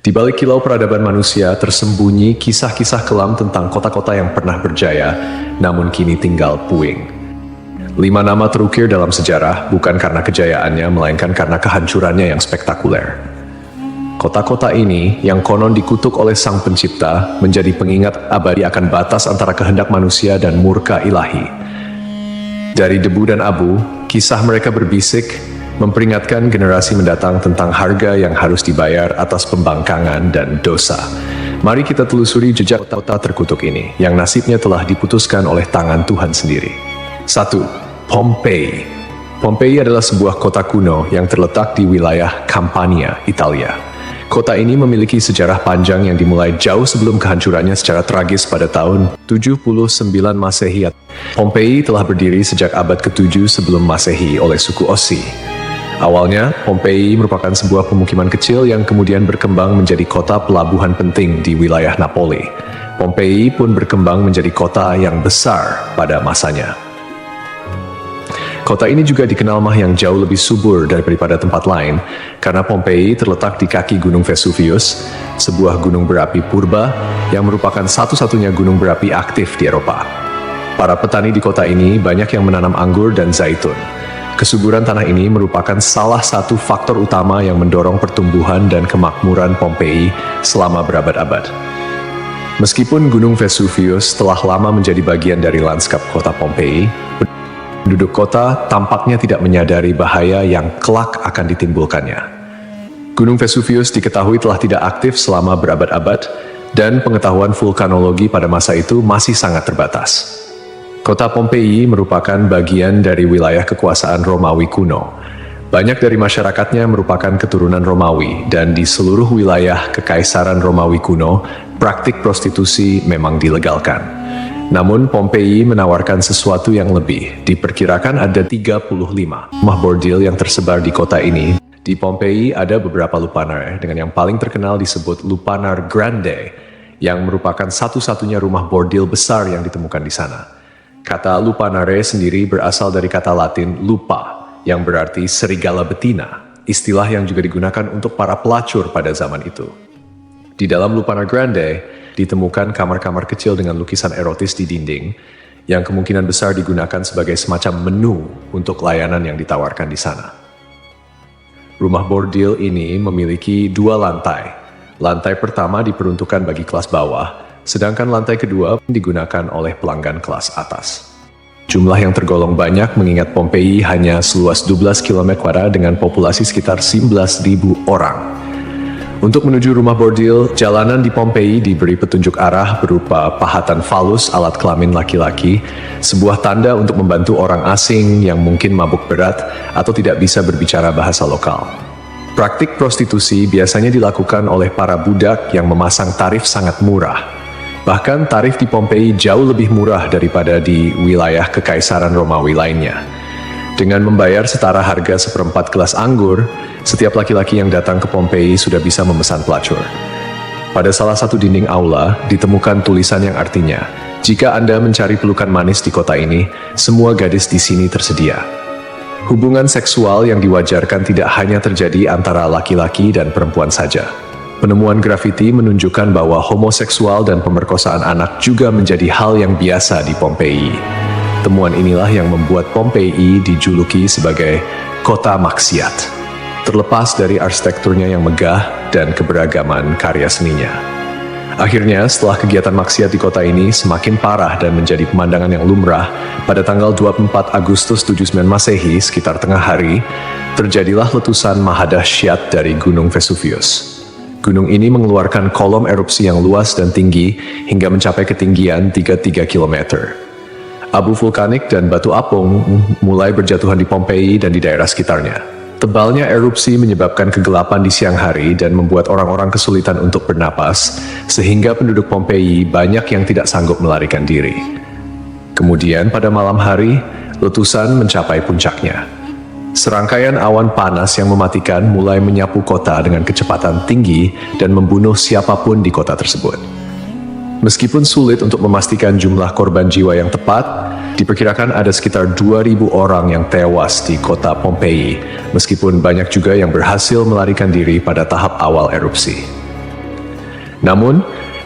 Di balik kilau peradaban manusia tersembunyi kisah-kisah kelam tentang kota-kota yang pernah berjaya, namun kini tinggal puing. 5 nama terukir dalam sejarah bukan karena kejayaannya, melainkan karena kehancurannya yang spektakuler. Kota-kota ini, yang konon dikutuk oleh Sang Pencipta, menjadi pengingat abadi akan batas antara kehendak manusia dan murka ilahi. Dari debu dan abu, kisah mereka berbisik, memperingatkan generasi mendatang tentang harga yang harus dibayar atas pembangkangan dan dosa. Mari kita telusuri jejak kota terkutuk ini, yang nasibnya telah diputuskan oleh tangan Tuhan sendiri. 1. Pompei. Pompei adalah sebuah kota kuno yang terletak di wilayah Campania, Italia. Kota ini memiliki sejarah panjang yang dimulai jauh sebelum kehancurannya secara tragis pada tahun 79 Masehi. Pompei telah berdiri sejak abad ke-7 sebelum Masehi oleh suku Ossi. Awalnya, Pompei merupakan sebuah pemukiman kecil yang kemudian berkembang menjadi kota pelabuhan penting di wilayah Napoli. Pompei pun berkembang menjadi kota yang besar pada masanya. Kota ini juga dikenal yang jauh lebih subur daripada tempat lain, karena Pompei terletak di kaki Gunung Vesuvius, sebuah gunung berapi purba yang merupakan satu-satunya gunung berapi aktif di Eropa. Para petani di kota ini banyak yang menanam anggur dan zaitun. Kesuburan tanah ini merupakan salah satu faktor utama yang mendorong pertumbuhan dan kemakmuran Pompei selama berabad-abad. Meskipun Gunung Vesuvius telah lama menjadi bagian dari lanskap kota Pompei, penduduk kota tampaknya tidak menyadari bahaya yang kelak akan ditimbulkannya. Gunung Vesuvius diketahui telah tidak aktif selama berabad-abad, dan pengetahuan vulkanologi pada masa itu masih sangat terbatas. Kota Pompei merupakan bagian dari wilayah kekuasaan Romawi kuno. Banyak dari masyarakatnya merupakan keturunan Romawi, dan di seluruh wilayah Kekaisaran Romawi kuno, praktik prostitusi memang dilegalkan. Namun Pompei menawarkan sesuatu yang lebih. Diperkirakan ada 35 rumah bordil yang tersebar di kota ini. Di Pompei ada beberapa lupanar, dengan yang paling terkenal disebut Lupanar Grande, yang merupakan satu-satunya rumah bordil besar yang ditemukan di sana. Kata lupanare sendiri berasal dari kata Latin lupa, yang berarti serigala betina, istilah yang juga digunakan untuk para pelacur pada zaman itu. Di dalam Lupanar Grande, ditemukan kamar-kamar kecil dengan lukisan erotis di dinding, yang kemungkinan besar digunakan sebagai semacam menu untuk layanan yang ditawarkan di sana. Rumah bordil ini memiliki 2 lantai. Lantai pertama diperuntukkan bagi kelas bawah, sedangkan lantai kedua digunakan oleh pelanggan kelas atas. Jumlah yang tergolong banyak mengingat Pompei hanya seluas 12 km² dengan populasi sekitar 11.000 orang. Untuk menuju rumah bordil, jalanan di Pompei diberi petunjuk arah berupa pahatan falus alat kelamin laki-laki, sebuah tanda untuk membantu orang asing yang mungkin mabuk berat atau tidak bisa berbicara bahasa lokal. Praktik prostitusi biasanya dilakukan oleh para budak yang memasang tarif sangat murah. Bahkan tarif di Pompei jauh lebih murah daripada di wilayah Kekaisaran Romawi lainnya. Dengan membayar setara harga seperempat gelas anggur, setiap laki-laki yang datang ke Pompei sudah bisa memesan pelacur. Pada salah satu dinding aula, ditemukan tulisan yang artinya, "Jika Anda mencari pelukan manis di kota ini, semua gadis di sini tersedia." Hubungan seksual yang diwajarkan tidak hanya terjadi antara laki-laki dan perempuan saja. Penemuan grafiti menunjukkan bahwa homoseksual dan pemerkosaan anak juga menjadi hal yang biasa di Pompei. Temuan inilah yang membuat Pompei dijuluki sebagai kota maksiat, terlepas dari arsitekturnya yang megah dan keberagaman karya seninya. Akhirnya, setelah kegiatan maksiat di kota ini semakin parah dan menjadi pemandangan yang lumrah, pada tanggal 24 Agustus 79 Masehi, sekitar tengah hari, terjadilah letusan mahadahsyat dari Gunung Vesuvius. Gunung ini mengeluarkan kolom erupsi yang luas dan tinggi hingga mencapai ketinggian 33 km. Abu vulkanik dan batu apung mulai berjatuhan di Pompei dan di daerah sekitarnya. Tebalnya erupsi menyebabkan kegelapan di siang hari dan membuat orang-orang kesulitan untuk bernapas, sehingga penduduk Pompei banyak yang tidak sanggup melarikan diri. Kemudian pada malam hari, letusan mencapai puncaknya. Serangkaian awan panas yang mematikan mulai menyapu kota dengan kecepatan tinggi dan membunuh siapapun di kota tersebut. Meskipun sulit untuk memastikan jumlah korban jiwa yang tepat, diperkirakan ada sekitar 2.000 orang yang tewas di kota Pompei, meskipun banyak juga yang berhasil melarikan diri pada tahap awal erupsi. Namun,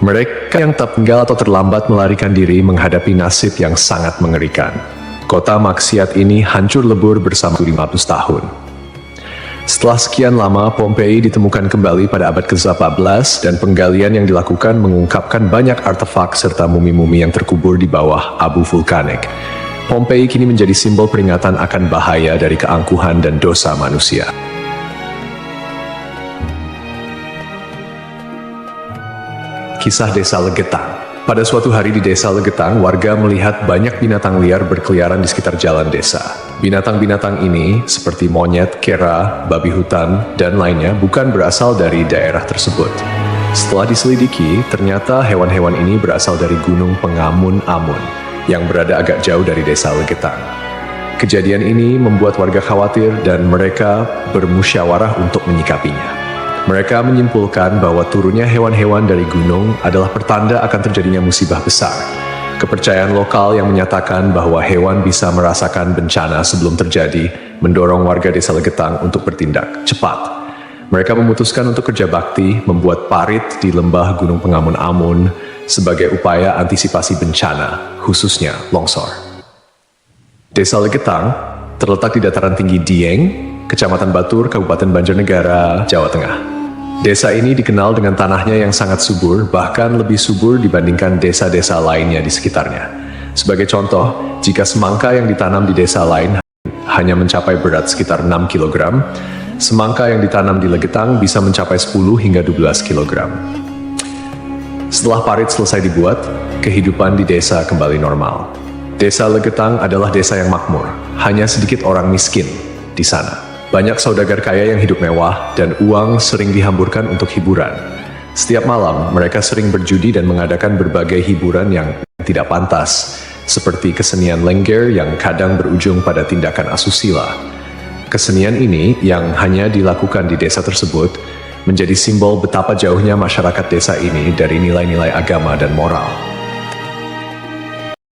mereka yang tertinggal atau terlambat melarikan diri menghadapi nasib yang sangat mengerikan. Kota maksiat ini hancur lebur bersama 500 tahun. Setelah sekian lama, Pompei ditemukan kembali pada abad ke-18 dan penggalian yang dilakukan mengungkapkan banyak artefak serta mumi-mumi yang terkubur di bawah abu vulkanik. Pompei kini menjadi simbol peringatan akan bahaya dari keangkuhan dan dosa manusia. Kisah Desa Legetang. Pada suatu hari di Desa Legetang, warga melihat banyak binatang liar berkeliaran di sekitar jalan desa. Binatang-binatang ini, seperti monyet, kera, babi hutan, dan lainnya, bukan berasal dari daerah tersebut. Setelah diselidiki, ternyata hewan-hewan ini berasal dari Gunung Pengamun-Amun, yang berada agak jauh dari Desa Legetang. Kejadian ini membuat warga khawatir dan mereka bermusyawarah untuk menyikapinya. Mereka menyimpulkan bahwa turunnya hewan-hewan dari gunung adalah pertanda akan terjadinya musibah besar. Kepercayaan lokal yang menyatakan bahwa hewan bisa merasakan bencana sebelum terjadi mendorong warga Desa Legetang untuk bertindak cepat. Mereka memutuskan untuk kerja bakti membuat parit di lembah Gunung Pengamun-Amun sebagai upaya antisipasi bencana, khususnya longsor. Desa Legetang terletak di dataran tinggi Dieng, Kecamatan Batur, Kabupaten Banjarnegara, Jawa Tengah. Desa ini dikenal dengan tanahnya yang sangat subur, bahkan lebih subur dibandingkan desa-desa lainnya di sekitarnya. Sebagai contoh, jika semangka yang ditanam di desa lain hanya mencapai berat sekitar 6 kg, semangka yang ditanam di Legetang bisa mencapai 10 hingga 12 kg. Setelah parit selesai dibuat, kehidupan di desa kembali normal. Desa Legetang adalah desa yang makmur, hanya sedikit orang miskin di sana. Banyak saudagar kaya yang hidup mewah dan uang sering dihamburkan untuk hiburan. Setiap malam, mereka sering berjudi dan mengadakan berbagai hiburan yang tidak pantas, seperti kesenian lengger yang kadang berujung pada tindakan asusila. Kesenian ini yang hanya dilakukan di desa tersebut menjadi simbol betapa jauhnya masyarakat desa ini dari nilai-nilai agama dan moral.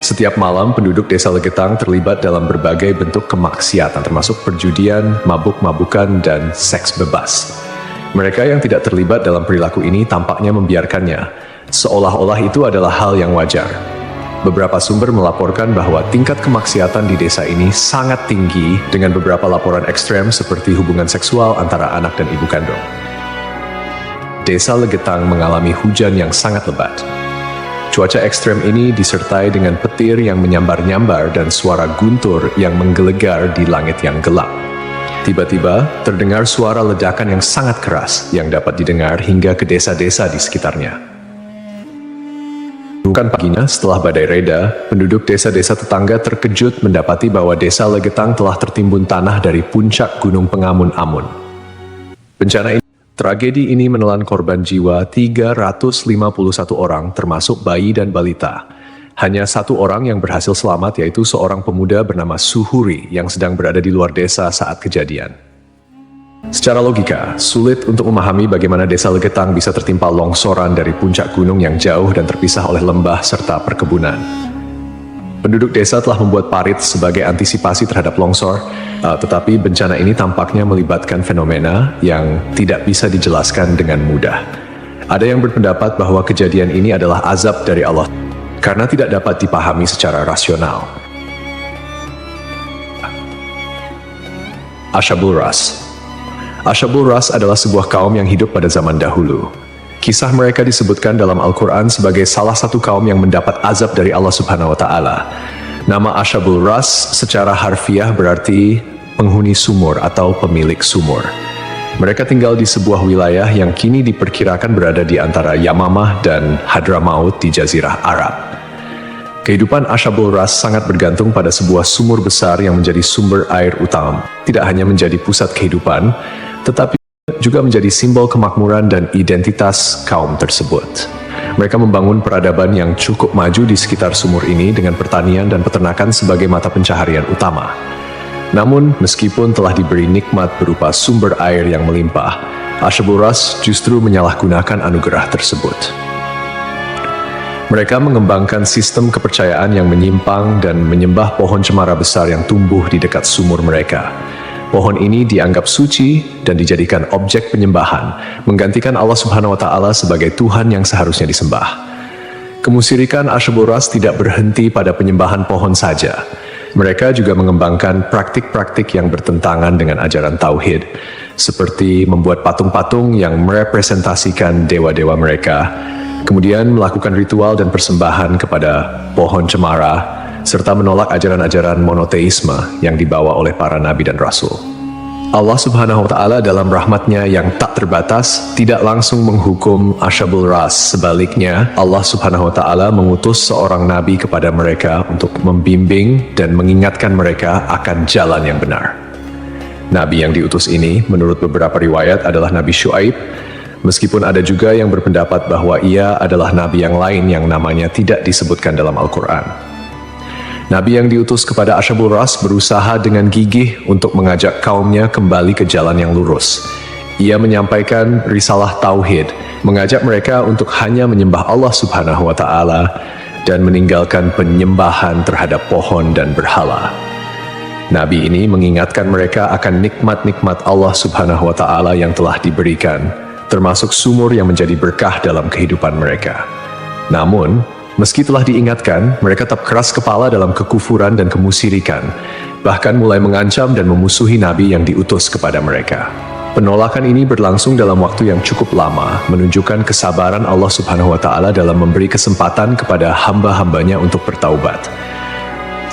Setiap malam, penduduk Desa Legetang terlibat dalam berbagai bentuk kemaksiatan, termasuk perjudian, mabuk-mabukan, dan seks bebas. Mereka yang tidak terlibat dalam perilaku ini tampaknya membiarkannya, seolah-olah itu adalah hal yang wajar. Beberapa sumber melaporkan bahwa tingkat kemaksiatan di desa ini sangat tinggi, dengan beberapa laporan ekstrem seperti hubungan seksual antara anak dan ibu kandung. Desa Legetang mengalami hujan yang sangat lebat. Cuaca ekstrem ini disertai dengan petir yang menyambar-nyambar dan suara guntur yang menggelegar di langit yang gelap. Tiba-tiba, terdengar suara ledakan yang sangat keras yang dapat didengar hingga ke desa-desa di sekitarnya. Bukan paginya, setelah badai reda, penduduk desa-desa tetangga terkejut mendapati bahwa Desa Legetang telah tertimbun tanah dari puncak Gunung Pengamun-Amun. Tragedi ini menelan korban jiwa 351 orang, termasuk bayi dan balita. Hanya satu orang yang berhasil selamat, yaitu seorang pemuda bernama Suhuri yang sedang berada di luar desa saat kejadian. Secara logika, sulit untuk memahami bagaimana Desa Legetang bisa tertimpa longsoran dari puncak gunung yang jauh dan terpisah oleh lembah serta perkebunan. Penduduk desa telah membuat parit sebagai antisipasi terhadap longsor, tetapi bencana ini tampaknya melibatkan fenomena yang tidak bisa dijelaskan dengan mudah. Ada yang berpendapat bahwa kejadian ini adalah azab dari Allah, karena tidak dapat dipahami secara rasional. Ashabul Ras. Ashabul Ras adalah sebuah kaum yang hidup pada zaman dahulu. Kisah mereka disebutkan dalam Al-Quran sebagai salah satu kaum yang mendapat azab dari Allah Subhanahu wa Ta'ala. Nama Ashabul Ras secara harfiah berarti penghuni sumur atau pemilik sumur. Mereka tinggal di sebuah wilayah yang kini diperkirakan berada di antara Yamamah dan Hadramaut di Jazirah Arab. Kehidupan Ashabul Ras sangat bergantung pada sebuah sumur besar yang menjadi sumber air utama. Tidak hanya menjadi pusat kehidupan, tetapi juga menjadi simbol kemakmuran dan identitas kaum tersebut. Mereka membangun peradaban yang cukup maju di sekitar sumur ini dengan pertanian dan peternakan sebagai mata pencaharian utama. Namun, meskipun telah diberi nikmat berupa sumber air yang melimpah, Ashabul Ras justru menyalahgunakan anugerah tersebut. Mereka mengembangkan sistem kepercayaan yang menyimpang dan menyembah pohon cemara besar yang tumbuh di dekat sumur mereka. Pohon ini dianggap suci dan dijadikan objek penyembahan, menggantikan Allah Subhanahu wa Ta'ala sebagai Tuhan yang seharusnya disembah. Kemusyrikan Asyabul Ras tidak berhenti pada penyembahan pohon saja. Mereka juga mengembangkan praktik-praktik yang bertentangan dengan ajaran tauhid, seperti membuat patung-patung yang merepresentasikan dewa-dewa mereka, kemudian melakukan ritual dan persembahan kepada pohon cemara, serta menolak ajaran-ajaran monoteisme yang dibawa oleh para nabi dan rasul. Allah Subhanahu wa Ta'ala dalam rahmatnya yang tak terbatas tidak langsung menghukum Asyabul Ras. Sebaliknya, Allah Subhanahu wa Ta'ala mengutus seorang nabi kepada mereka untuk membimbing dan mengingatkan mereka akan jalan yang benar. Nabi yang diutus ini, menurut beberapa riwayat, adalah Nabi Syuaib, meskipun ada juga yang berpendapat bahwa ia adalah nabi yang lain yang namanya tidak disebutkan dalam Al-Quran. Nabi yang diutus kepada Asyabul Ras berusaha dengan gigih untuk mengajak kaumnya kembali ke jalan yang lurus. Ia menyampaikan risalah tauhid, mengajak mereka untuk hanya menyembah Allah Subhanahu wa Ta'ala dan meninggalkan penyembahan terhadap pohon dan berhala. Nabi ini mengingatkan mereka akan nikmat-nikmat Allah Subhanahu wa Ta'ala yang telah diberikan, termasuk sumur yang menjadi berkah dalam kehidupan mereka. Namun, meski telah diingatkan, mereka tetap keras kepala dalam kekufuran dan kemusyrikan, bahkan mulai mengancam dan memusuhi Nabi yang diutus kepada mereka. Penolakan ini berlangsung dalam waktu yang cukup lama, menunjukkan kesabaran Allah Subhanahu wa Ta'ala dalam memberi kesempatan kepada hamba-hambanya untuk bertaubat.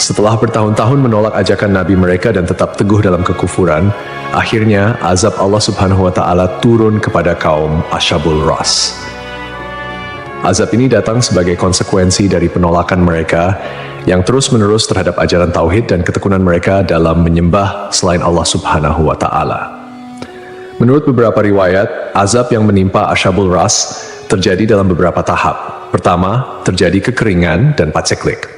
Setelah bertahun-tahun menolak ajakan Nabi mereka dan tetap teguh dalam kekufuran, akhirnya azab Allah Subhanahu wa Ta'ala turun kepada kaum Asyabul Ras. Azab ini datang sebagai konsekuensi dari penolakan mereka yang terus-menerus terhadap ajaran tauhid dan ketekunan mereka dalam menyembah selain Allah Subhanahu wa Ta'ala. Menurut beberapa riwayat, azab yang menimpa Asyabul Ras terjadi dalam beberapa tahap. Pertama, terjadi kekeringan dan paceklik.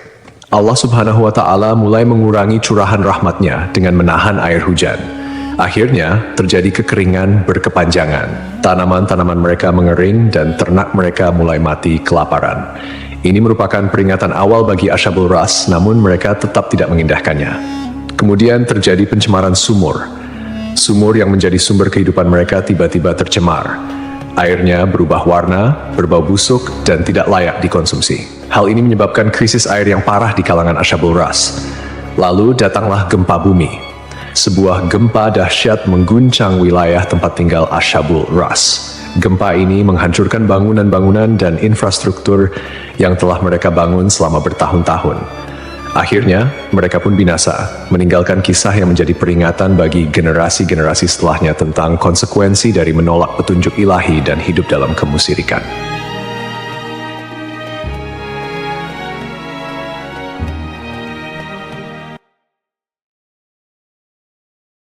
Allah Subhanahu wa Ta'ala mulai mengurangi curahan rahmatnya dengan menahan air hujan. Akhirnya, terjadi kekeringan berkepanjangan. Tanaman-tanaman mereka mengering dan ternak mereka mulai mati kelaparan. Ini merupakan peringatan awal bagi Asyabul Ras, namun mereka tetap tidak mengindahkannya. Kemudian terjadi pencemaran sumur. Sumur yang menjadi sumber kehidupan mereka tiba-tiba tercemar. Airnya berubah warna, berbau busuk, dan tidak layak dikonsumsi. Hal ini menyebabkan krisis air yang parah di kalangan Asyabul Ras. Lalu datanglah gempa bumi. Sebuah gempa dahsyat mengguncang wilayah tempat tinggal Asyabul Ras. Gempa ini menghancurkan bangunan-bangunan dan infrastruktur yang telah mereka bangun selama bertahun-tahun. Akhirnya, mereka pun binasa, meninggalkan kisah yang menjadi peringatan bagi generasi-generasi setelahnya tentang konsekuensi dari menolak petunjuk ilahi dan hidup dalam kemusyrikan.